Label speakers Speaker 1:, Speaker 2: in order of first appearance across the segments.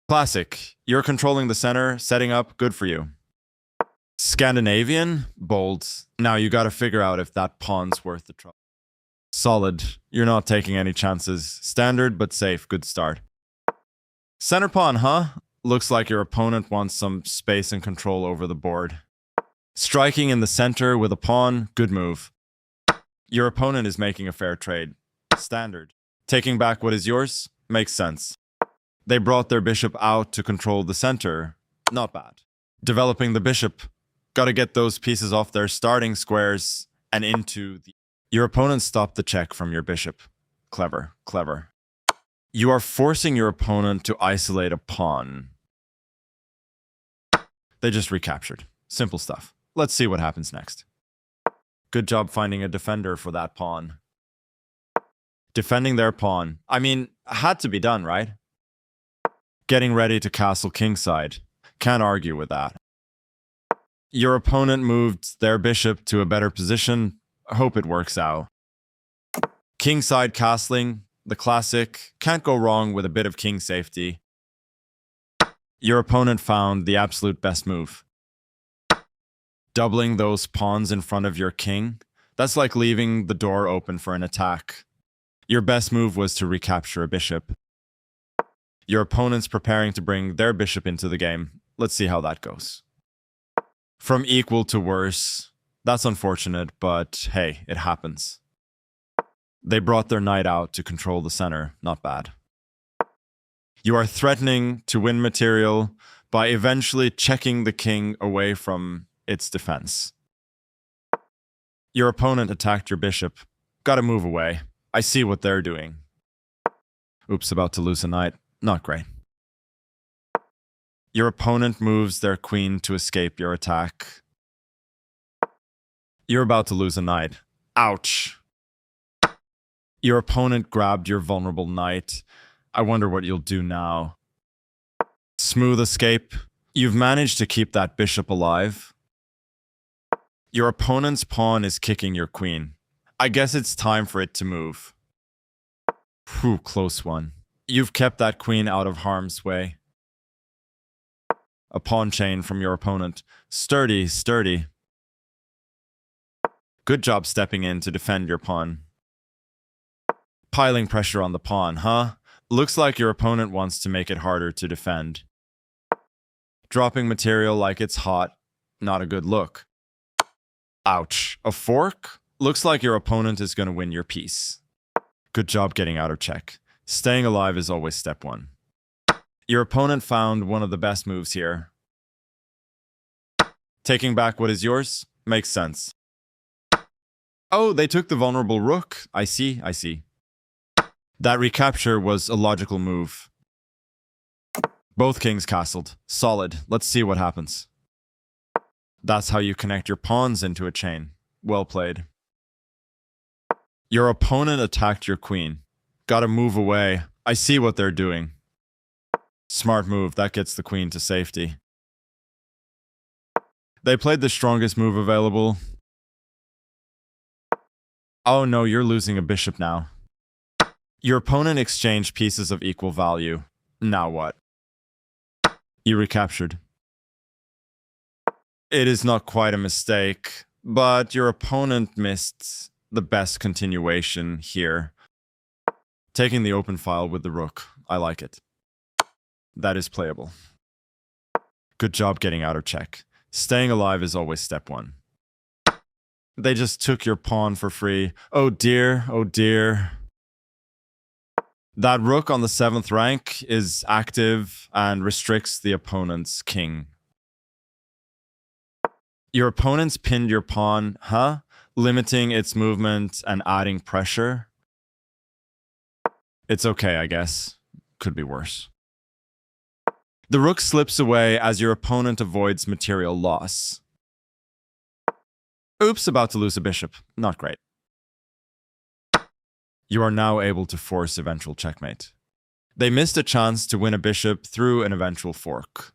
Speaker 1: Classic. You're controlling the center, setting up, good for you. Scandinavian, bold. Now you gotta figure out if that pawn's worth the trouble. Solid. You're not taking any chances. Standard, but safe. Good start. Center pawn, huh? Looks like your opponent wants some space and control over the board. Striking in the center with a pawn, good move. Your opponent is making a fair trade. Standard. Taking back what is yours? Makes sense. They brought their bishop out to control the center. Not bad. Developing the bishop. Gotta get those pieces off their starting squares and into the... Your opponent stopped the check from your bishop. Clever, clever. You are forcing your opponent to isolate a pawn. They just recaptured. Simple stuff. Let's see what happens next. Good job finding a defender for that pawn. Defending their pawn. I mean, had to be done, right? Getting ready to castle kingside. Can't argue with that. Your opponent moved their bishop to a better position. Hope it works out. Kingside castling, the classic. Can't go wrong with a bit of king safety. Your opponent found the absolute best move. Doubling those pawns in front of your king. That's like leaving the door open for an attack. Your best move was to recapture a bishop. Your opponent's preparing to bring their bishop into the game. Let's see how that goes. From equal to worse. That's unfortunate, but hey, it happens. They brought their knight out to control the center. Not bad. You are threatening to win material by eventually checking the king away from its defense. Your opponent attacked your bishop. Gotta move away. I see what they're doing. Oops, about to lose a knight. Not great. Your opponent moves their queen to escape your attack. You're about to lose a knight. Ouch. Your opponent grabbed your vulnerable knight. I wonder what you'll do now. Smooth escape. You've managed to keep that bishop alive. Your opponent's pawn is kicking your queen. I guess it's time for it to move. Whew, close one. You've kept that queen out of harm's way. A pawn chain from your opponent. Sturdy, sturdy. Good job stepping in to defend your pawn. Piling pressure on the pawn, huh? Looks like your opponent wants to make it harder to defend. Dropping material like it's hot. Not a good look. Ouch. A fork? Looks like your opponent is going to win your piece. Good job getting out of check. Staying alive is always step one. Your opponent found one of the best moves here. Taking back what is yours? Makes sense. Oh, they took the vulnerable rook. I see, I see. That recapture was a logical move. Both kings castled. Solid. Let's see what happens. That's how you connect your pawns into a chain. Well played. Your opponent attacked your queen. Gotta move away. I see what they're doing. Smart move. That gets the queen to safety. They played the strongest move available. Oh no, you're losing a bishop now. Your opponent exchanged pieces of equal value. Now what? You recaptured. It is not quite a mistake, but your opponent missed the best continuation here. Taking the open file with the rook. I like it. That is playable. Good job getting out of check. Staying alive is always step one. They just took your pawn for free. Oh dear, oh dear. That rook on the 7th rank is active and restricts the opponent's king. Your opponent's pinned your pawn, huh? Limiting its movement and adding pressure. It's okay, I guess. Could be worse. The rook slips away as your opponent avoids material loss. Oops, about to lose a bishop. Not great. You are now able to force eventual checkmate. They missed a chance to win a bishop through an eventual fork.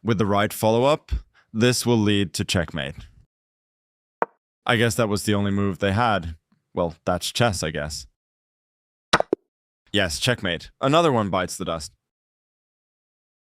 Speaker 1: With the right follow-up, this will lead to checkmate. I guess that was the only move they had. Well, that's chess, I guess. Yes, checkmate. Another one bites the dust.